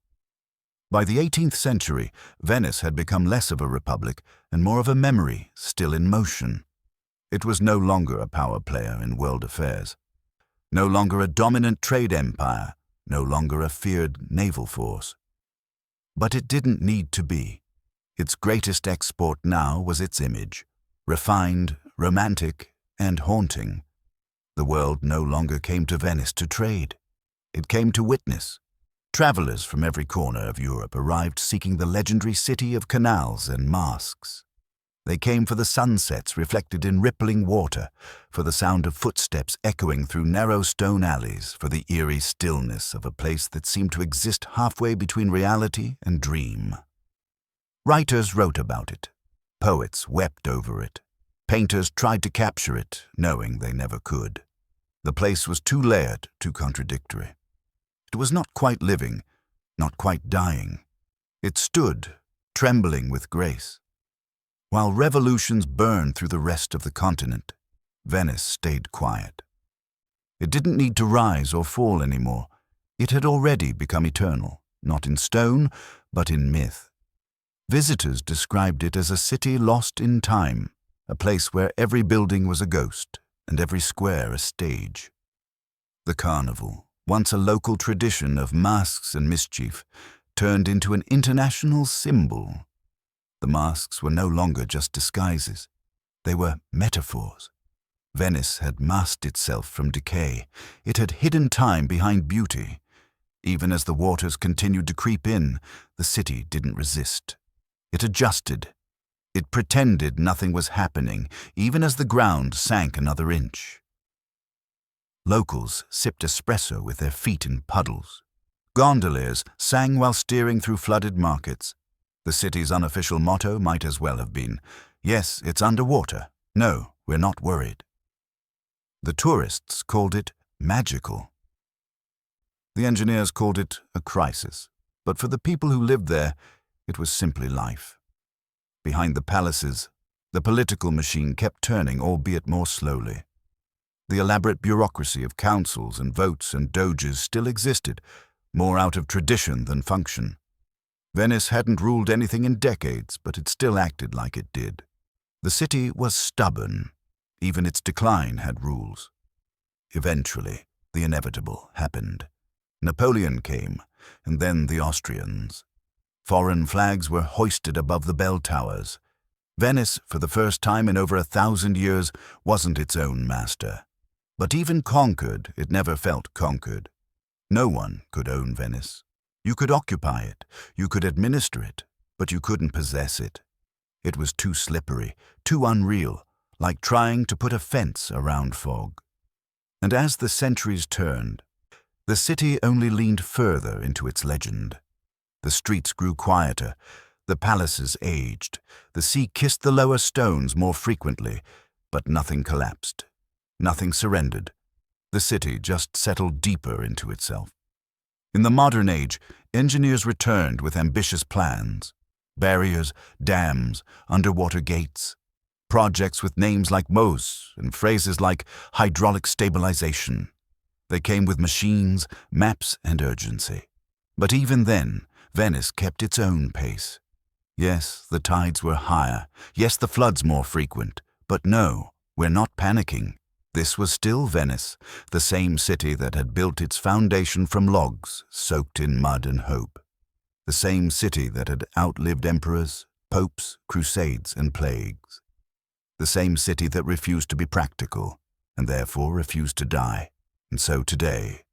By the 18th century, Venice had become less of a republic and more of a memory still in motion. It was no longer a power player in world affairs, no longer a dominant trade empire, no longer a feared naval force. But it didn't need to be. Its greatest export now was its image, refined, romantic, and haunting. The world no longer came to Venice to trade. It came to witness. Travelers from every corner of Europe arrived seeking the legendary city of canals and masks. They came for the sunsets reflected in rippling water, for the sound of footsteps echoing through narrow stone alleys, for the eerie stillness of a place that seemed to exist halfway between reality and dream. Writers wrote about it. Poets wept over it. Painters tried to capture it, knowing they never could. The place was too layered, too contradictory. It was not quite living, not quite dying. It stood, trembling with grace. While revolutions burned through the rest of the continent, Venice stayed quiet. It didn't need to rise or fall anymore. It had already become eternal, not in stone, but in myth. Visitors described it as a city lost in time, a place where every building was a ghost and every square a stage. The carnival, once a local tradition of masks and mischief, turned into an international symbol. The masks were no longer just disguises. They were metaphors. Venice had masked itself from decay. It had hidden time behind beauty. Even as the waters continued to creep in, the city didn't resist. It adjusted. It pretended nothing was happening, even as the ground sank another inch. Locals sipped espresso with their feet in puddles. Gondoliers sang while steering through flooded markets. The city's unofficial motto might as well have been, "Yes, it's underwater. No, we're not worried." The tourists called it magical. The engineers called it a crisis, but for the people who lived there, it was simply life. Behind the palaces, the political machine kept turning, albeit more slowly. The elaborate bureaucracy of councils and votes and doges still existed, more out of tradition than function. Venice hadn't ruled anything in decades, but it still acted like it did. The city was stubborn. Even its decline had rules. Eventually, the inevitable happened. Napoleon came, and then the Austrians. Foreign flags were hoisted above the bell towers. Venice, for the first time in over 1,000 years, wasn't its own master. But even conquered, it never felt conquered. No one could own Venice. You could occupy it, you could administer it, but you couldn't possess it. It was too slippery, too unreal, like trying to put a fence around fog. And as the centuries turned, the city only leaned further into its legend. The streets grew quieter, the palaces aged, the sea kissed the lower stones more frequently, but nothing collapsed, nothing surrendered. The city just settled deeper into itself. In the modern age, engineers returned with ambitious plans. Barriers, dams, underwater gates. Projects with names like MOS and phrases like hydraulic stabilization. They came with machines, maps, and urgency. But even then, Venice kept its own pace. Yes, the tides were higher. Yes, the floods more frequent. But no, we're not panicking. This was still Venice, the same city that had built its foundation from logs soaked in mud and hope. The same city that had outlived emperors, popes, crusades, and plagues. The same city that refused to be practical, and therefore refused to die. And so today,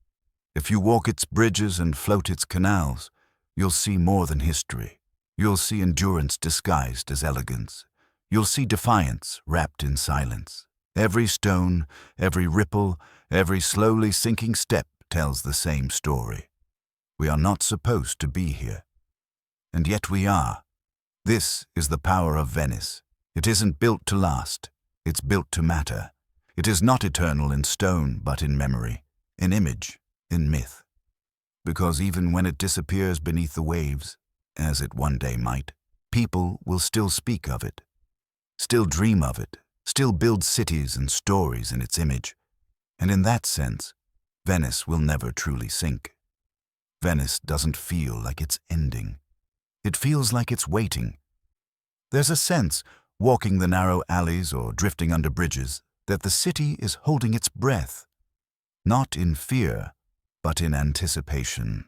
if you walk its bridges and float its canals, you'll see more than history. You'll see endurance disguised as elegance. You'll see defiance wrapped in silence. Every stone, every ripple, every slowly sinking step tells the same story. We are not supposed to be here. And yet we are. This is the power of Venice. It isn't built to last. It's built to matter. It is not eternal in stone, but in memory, in image, in myth. Because even when it disappears beneath the waves, as it one day might, people will still speak of it, still dream of it, still build cities and stories in its image. And in that sense, Venice will never truly sink. Venice doesn't feel like it's ending. It feels like it's waiting. There's a sense, walking the narrow alleys or drifting under bridges, that the city is holding its breath, not in fear, but in anticipation.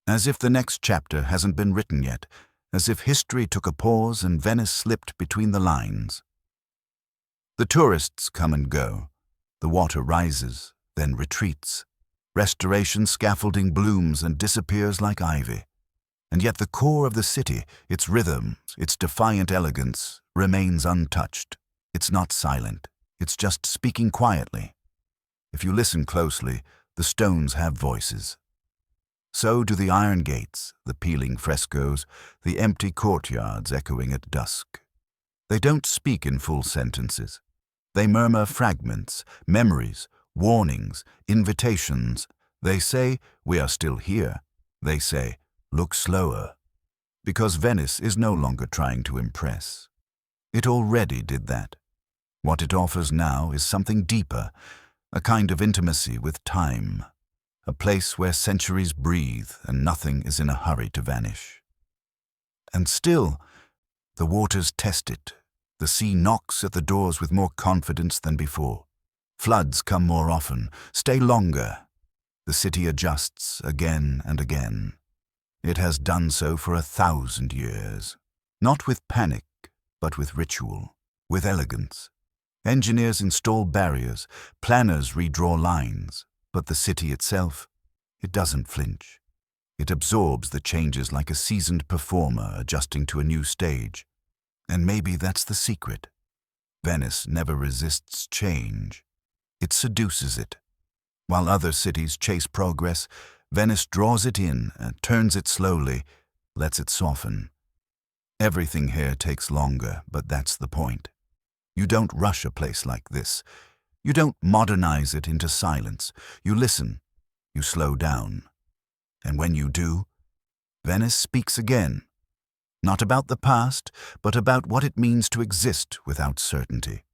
As if the next chapter hasn't been written yet, as if history took a pause and Venice slipped between the lines. The tourists come and go. The water rises, then retreats. Restoration scaffolding blooms and disappears like ivy. And yet the core of the city, its rhythm, its defiant elegance, remains untouched. It's not silent. It's just speaking quietly. If you listen closely, the stones have voices. So do the iron gates, the peeling frescoes, the empty courtyards echoing at dusk. They don't speak in full sentences. They murmur fragments, memories, warnings, invitations. They say, "We are still here." They say, "Look slower." Because Venice is no longer trying to impress. It already did that. What it offers now is something deeper, a kind of intimacy with time, a place where centuries breathe and nothing is in a hurry to vanish. And still, the waters test it. The sea knocks at the doors with more confidence than before. Floods come more often, stay longer. The city adjusts again and again. It has done so for 1,000 years. Not with panic, but with ritual, with elegance. Engineers install barriers, planners redraw lines, but the city itself, it doesn't flinch. It absorbs the changes like a seasoned performer adjusting to a new stage. And maybe that's the secret. Venice never resists change. It seduces it. While other cities chase progress, Venice draws it in and turns it slowly, lets it soften. Everything here takes longer, but that's the point. You don't rush a place like this. You don't modernize it into silence. You listen. You slow down. And when you do, Venice speaks again. Not about the past, but about what it means to exist without certainty.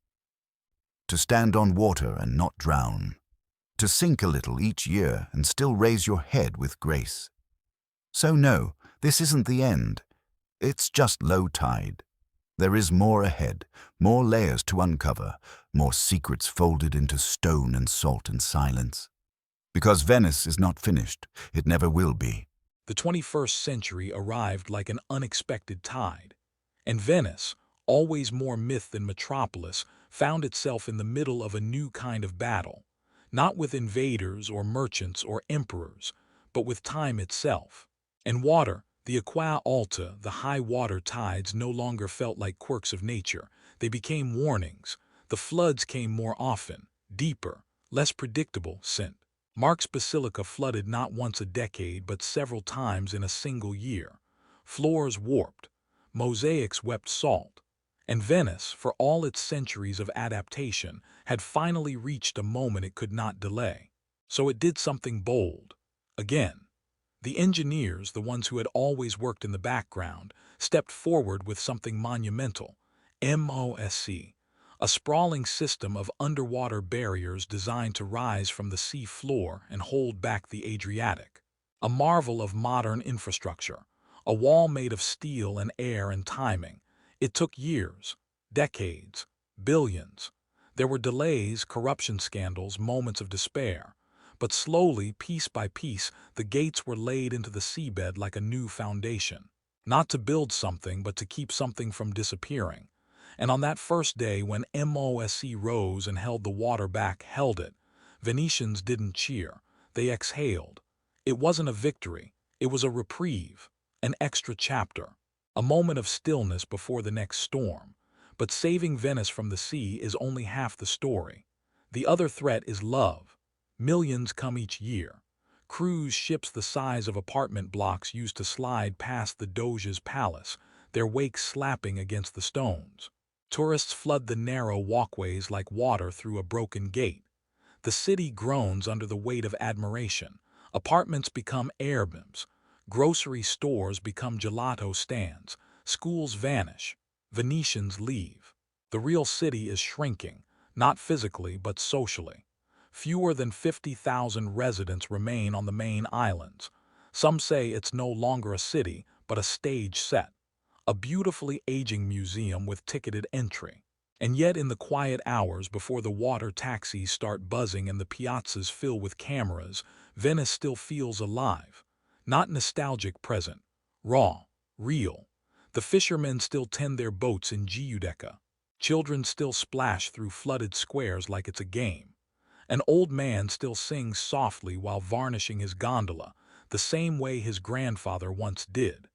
To stand on water and not drown. To sink a little each year and still raise your head with grace. So no, this isn't the end. It's just low tide. There is more ahead, more layers to uncover, more secrets folded into stone and salt and silence. Because Venice is not finished, it never will be. The 21st century arrived like an unexpected tide, and Venice, always more myth than metropolis, found itself in the middle of a new kind of battle, not with invaders or merchants or emperors, but with time itself. And water, the acqua alta, the high water tides no longer felt like quirks of nature. They became warnings. The floods came more often, deeper, less predictable. St. Mark's Basilica flooded not once a decade but several times in a single year. Floors warped, mosaics wept salt, and Venice, for all its centuries of adaptation, had finally reached a moment it could not delay. So it did something bold. Again. The engineers, the ones who had always worked in the background, stepped forward with something monumental. MOSC, a sprawling system of underwater barriers designed to rise from the sea floor and hold back the Adriatic. A marvel of modern infrastructure, a wall made of steel and air and timing. It took years, decades, billions. There were delays, corruption scandals, moments of despair. But slowly, piece by piece, the gates were laid into the seabed like a new foundation. Not to build something, but to keep something from disappearing. And on that first day when MOSC rose and held the water back, held it, Venetians didn't cheer. They exhaled. It wasn't a victory. It was a reprieve, an extra chapter, a moment of stillness before the next storm. But saving Venice from the sea is only half the story. The other threat is love. Millions come each year. Cruise ships the size of apartment blocks used to slide past the Doge's palace, their wakes slapping against the stones. Tourists flood the narrow walkways like water through a broken gate. The city groans under the weight of admiration. Apartments become airbnbs. Grocery stores become gelato stands. Schools vanish. Venetians leave. The real city is shrinking, not physically but socially. Fewer than 50,000 residents remain on the main islands. Some say it's no longer a city, but a stage set, a beautifully aging museum with ticketed entry. And yet in the quiet hours before the water taxis start buzzing and the piazzas fill with cameras, Venice still feels alive. Not nostalgic present, raw, real. The fishermen still tend their boats in Giudecca. Children still splash through flooded squares like it's a game. An old man still sings softly while varnishing his gondola, the same way his grandfather once did.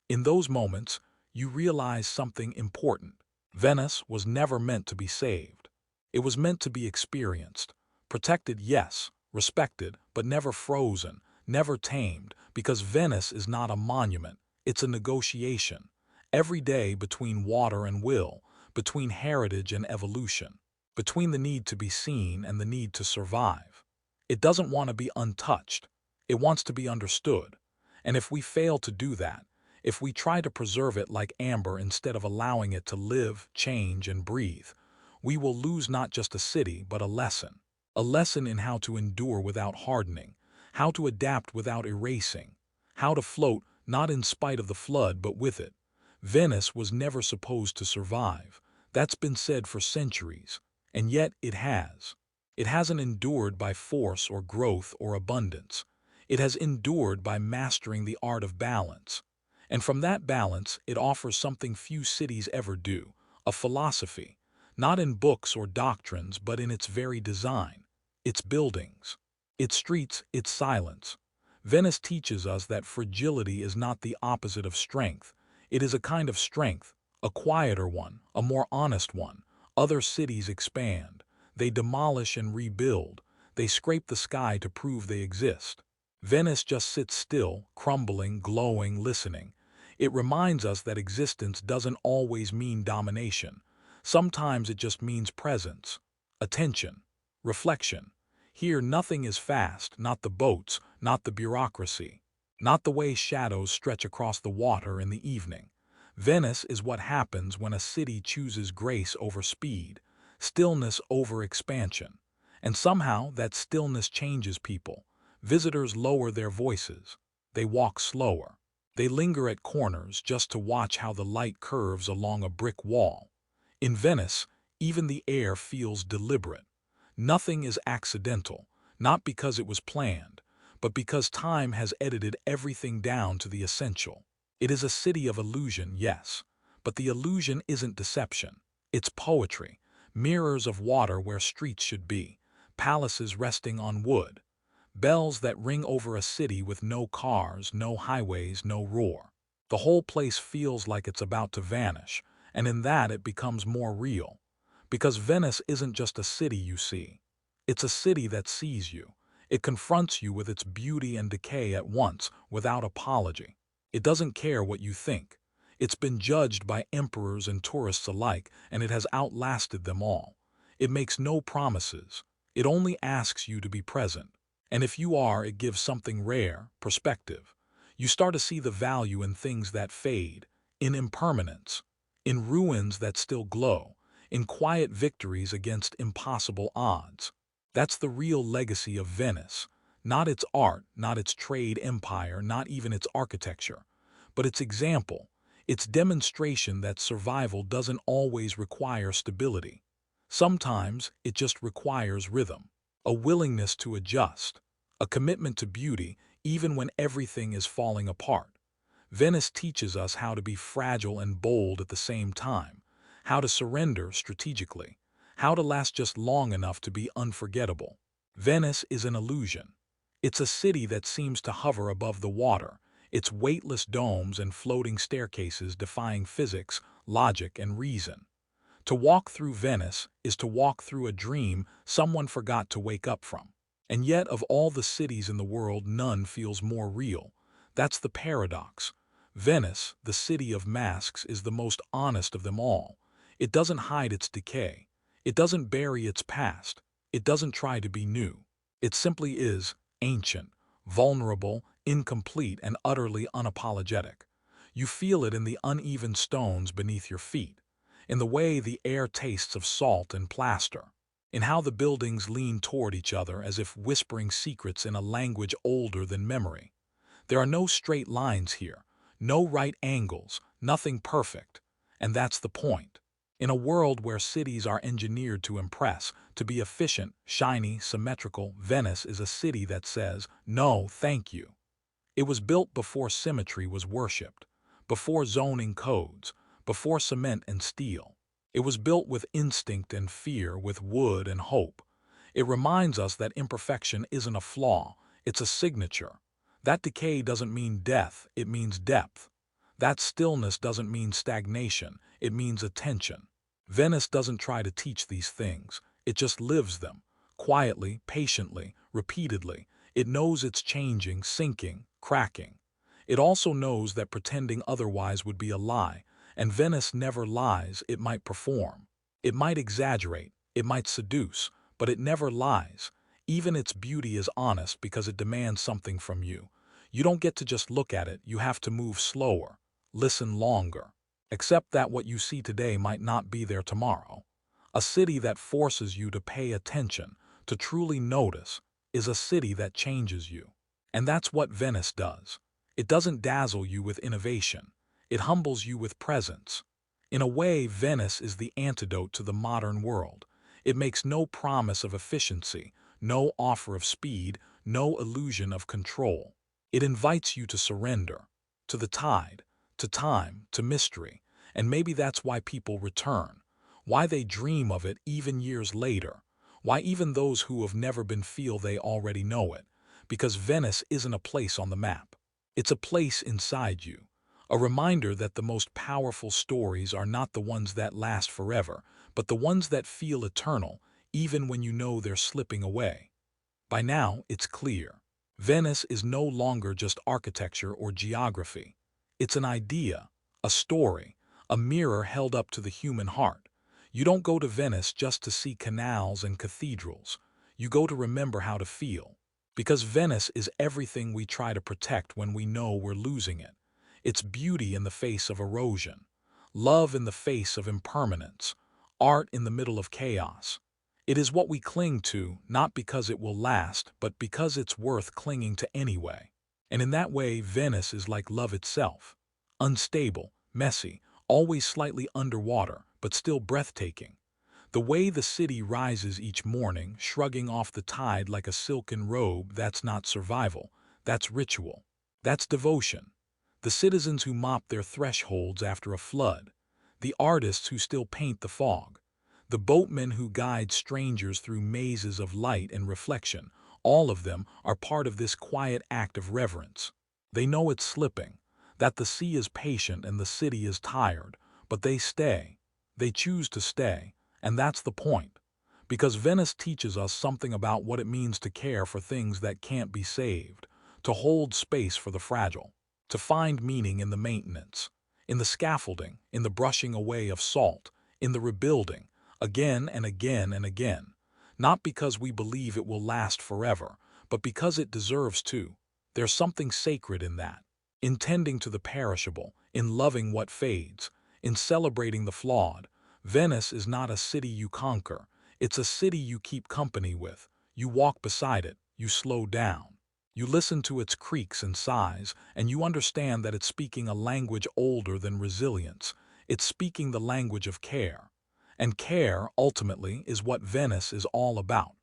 In those moments, you realize something important. Venice was never meant to be saved. It was meant to be experienced. Protected, yes, respected, but never frozen, never tamed, because Venice is not a monument, it's a negotiation. Every day between water and will, between heritage and evolution, between the need to be seen and the need to survive. It doesn't want to be untouched. It wants to be understood. And if we fail to do that, if we try to preserve it like amber instead of allowing it to live, change, and breathe, we will lose not just a city, but a lesson. A lesson in how to endure without hardening, how to adapt without erasing, how to float not in spite of the flood, but with it. Venice was never supposed to survive. That's been said for centuries, and yet it has. It hasn't endured by force or growth or abundance. It has endured by mastering the art of balance. And from that balance, it offers something few cities ever do, a philosophy, not in books or doctrines, but in its very design, its buildings, its streets, its silence. Venice teaches us that fragility is not the opposite of strength. It is a kind of strength, a quieter one, a more honest one. Other cities expand. They demolish and rebuild. They scrape the sky to prove they exist. Venice just sits still, crumbling, glowing, listening. It reminds us that existence doesn't always mean domination. Sometimes it just means presence, attention, reflection. Here nothing is fast, not the boats, not the bureaucracy, not the way shadows stretch across the water in the evening. Venice is what happens when a city chooses grace over speed, stillness over expansion. And somehow that stillness changes people. Visitors lower their voices. They walk slower. They linger at corners just to watch how the light curves along a brick wall. In Venice, even the air feels deliberate. Nothing is accidental, not because it was planned, but because time has edited everything down to the essential. It is a city of illusion, yes, but the illusion isn't deception. It's poetry, mirrors of water where streets should be, palaces resting on wood, bells that ring over a city with no cars, no highways, no roar. The whole place feels like it's about to vanish, and in that it becomes more real. Because Venice isn't just a city you see. It's a city that sees you. It confronts you with its beauty and decay at once, without apology. It doesn't care what you think. It's been judged by emperors and tourists alike, and it has outlasted them all. It makes no promises. It only asks you to be present. And if you are, it gives something rare, perspective. You start to see the value in things that fade, in impermanence, in ruins that still glow, in quiet victories against impossible odds. That's the real legacy of Venice. Not its art, not its trade empire, not even its architecture, but its example, its demonstration that survival doesn't always require stability. Sometimes it just requires rhythm, a willingness to adjust, a commitment to beauty even when everything is falling apart. Venice teaches us how to be fragile and bold at the same time, how to surrender strategically, how to last just long enough to be unforgettable. Venice is an illusion. It's a city that seems to hover above the water, its weightless domes and floating staircases defying physics, logic, and reason. To walk through Venice is to walk through a dream someone forgot to wake up from. And yet, of all the cities in the world, none feels more real. That's the paradox. Venice, the city of masks, is the most honest of them all. It doesn't hide its decay. It doesn't bury its past. It doesn't try to be new. It simply is ancient, vulnerable, incomplete, and utterly unapologetic. You feel it in the uneven stones beneath your feet, in the way the air tastes of salt and plaster, in how the buildings lean toward each other as if whispering secrets in a language older than memory. There are no straight lines here, No right angles, nothing perfect. And that's the point. In a world where cities are engineered to impress, to be efficient, shiny, symmetrical, Venice is a city that says, no, thank you. It was built before symmetry was worshipped, before zoning codes, before cement and steel. It was built with instinct and fear, with wood and hope. It reminds us that imperfection isn't a flaw, it's a signature. That decay doesn't mean death, it means depth. That stillness doesn't mean stagnation, it means attention. Venice doesn't try to teach these things, it just lives them, quietly, patiently, repeatedly. It knows it's changing, sinking, cracking. It also knows that pretending otherwise would be a lie, and Venice never lies. It might perform. It might exaggerate, it might seduce, but it never lies. Even its beauty is honest because it demands something from you. You don't get to just look at it, you have to move slower, listen longer. Accept that what you see today might not be there tomorrow. A city that forces you to pay attention, to truly notice, is a city that changes you. And that's what Venice does. It doesn't dazzle you with innovation. It humbles you with presence. In a way, Venice is the antidote to the modern world. It makes no promise of efficiency, no offer of speed, no illusion of control. It invites you to surrender, to the tide, to time, to mystery. And maybe that's why people return, why they dream of it even years later, why even those who have never been feel they already know it. Because Venice isn't a place on the map. It's a place inside you. A reminder that the most powerful stories are not the ones that last forever, but the ones that feel eternal, even when you know they're slipping away. By now, it's clear. Venice is no longer just architecture or geography. It's an idea, a story, a mirror held up to the human heart. You don't go to Venice just to see canals and cathedrals. You go to remember how to feel. Because Venice is everything we try to protect when we know we're losing it. It's beauty in the face of erosion, love in the face of impermanence, art in the middle of chaos. It is what we cling to, not because it will last, but because it's worth clinging to anyway. And in that way, Venice is like love itself. Unstable, messy, always slightly underwater, but still breathtaking. The way the city rises each morning, shrugging off the tide like a silken robe, that's not survival, that's ritual. That's devotion. The citizens who mop their thresholds after a flood. The artists who still paint the fog. The boatmen who guide strangers through mazes of light and reflection. All of them are part of this quiet act of reverence. They know it's slipping, that the sea is patient and the city is tired, but they stay. They choose to stay. And that's the point. Because Venice teaches us something about what it means to care for things that can't be saved, to hold space for the fragile, to find meaning in the maintenance, in the scaffolding, in the brushing away of salt, in the rebuilding, again and again and again. Not because we believe it will last forever, but because it deserves to. There's something sacred in that, in tending to the perishable, in loving what fades, in celebrating the flawed. Venice is not a city you conquer, it's a city you keep company with. You walk beside it, you slow down. You listen to its creaks and sighs, and you understand that it's speaking a language older than resilience. It's speaking the language of care. And care, ultimately, is what Venice is all about.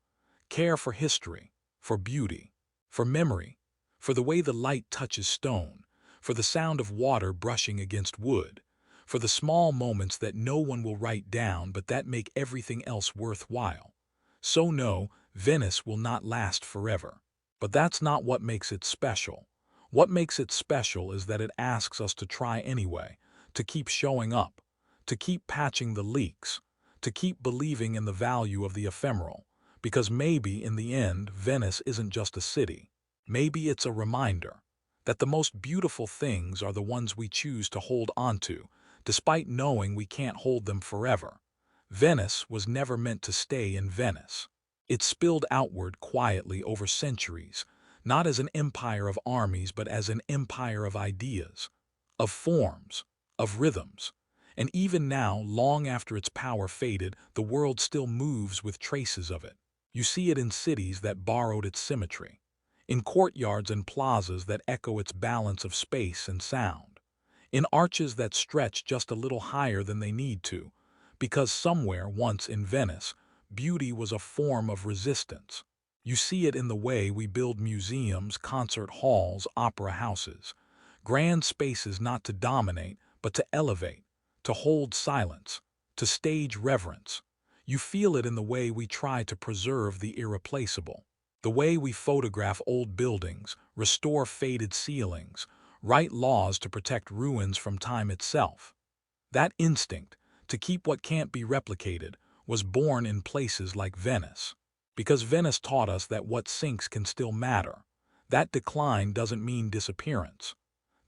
Care for history, for beauty, for memory, for the way the light touches stone, for the sound of water brushing against wood, for the small moments that no one will write down but that make everything else worthwhile. So no, Venice will not last forever. But that's not what makes it special. What makes it special is that it asks us to try anyway, to keep showing up, to keep patching the leaks, to keep believing in the value of the ephemeral, because maybe in the end, Venice isn't just a city. Maybe it's a reminder that the most beautiful things are the ones we choose to hold onto, despite knowing we can't hold them forever. Venice was never meant to stay in Venice. It spilled outward quietly over centuries, not as an empire of armies but as an empire of ideas, of forms, of rhythms. And even now, long after its power faded, the world still moves with traces of it. You see it in cities that borrowed its symmetry, in courtyards and plazas that echo its balance of space and sound. in arches that stretch just a little higher than they need to, because somewhere once in Venice, beauty was a form of resistance. You see it in the way we build museums, concert halls, opera houses. Grand spaces not to dominate, but to elevate, to hold silence, to stage reverence. You feel it in the way we try to preserve the irreplaceable, the way we photograph old buildings, restore faded ceilings, write laws to protect ruins from time itself. That instinct, to keep what can't be replicated, was born in places like Venice. Because Venice taught us that what sinks can still matter. That decline doesn't mean disappearance.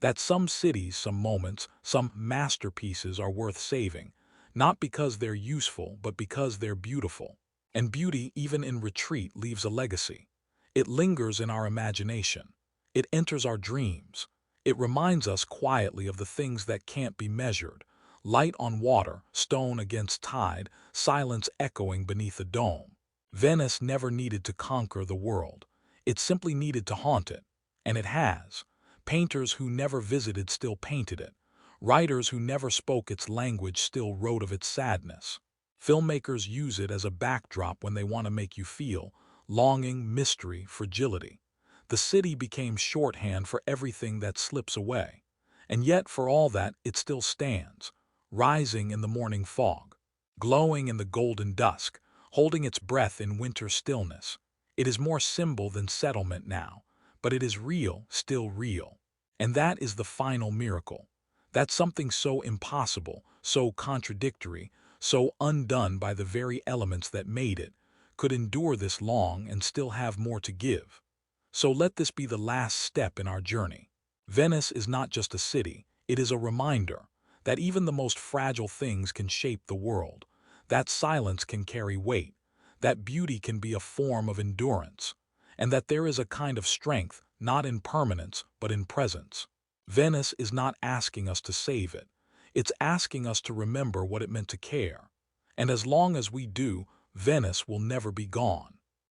That some cities, some moments, some masterpieces are worth saving, not because they're useful, but because they're beautiful. And beauty, even in retreat, leaves a legacy. It lingers in our imagination. It enters our dreams. It reminds us quietly of the things that can't be measured. Light on water, stone against tide, silence echoing beneath a dome. Venice never needed to conquer the world. It simply needed to haunt it. And it has. Painters who never visited still painted it. Writers who never spoke its language still wrote of its sadness. Filmmakers use it as a backdrop when they want to make you feel longing, mystery, fragility. The city became shorthand for everything that slips away. And yet, for all that, it still stands, rising in the morning fog, glowing in the golden dusk, holding its breath in winter stillness. It is more symbol than settlement now, but it is real, still real. And that is the final miracle. That's something so impossible, so contradictory, so undone by the very elements that made it, could endure this long and still have more to give. So let this be the last step in our journey. Venice is not just a city, it is a reminder that even the most fragile things can shape the world, that silence can carry weight, that beauty can be a form of endurance, and that there is a kind of strength not in permanence but in presence. Venice is not asking us to save it. It's asking us to remember what it meant to care. And as long as we do, Venice will never be gone.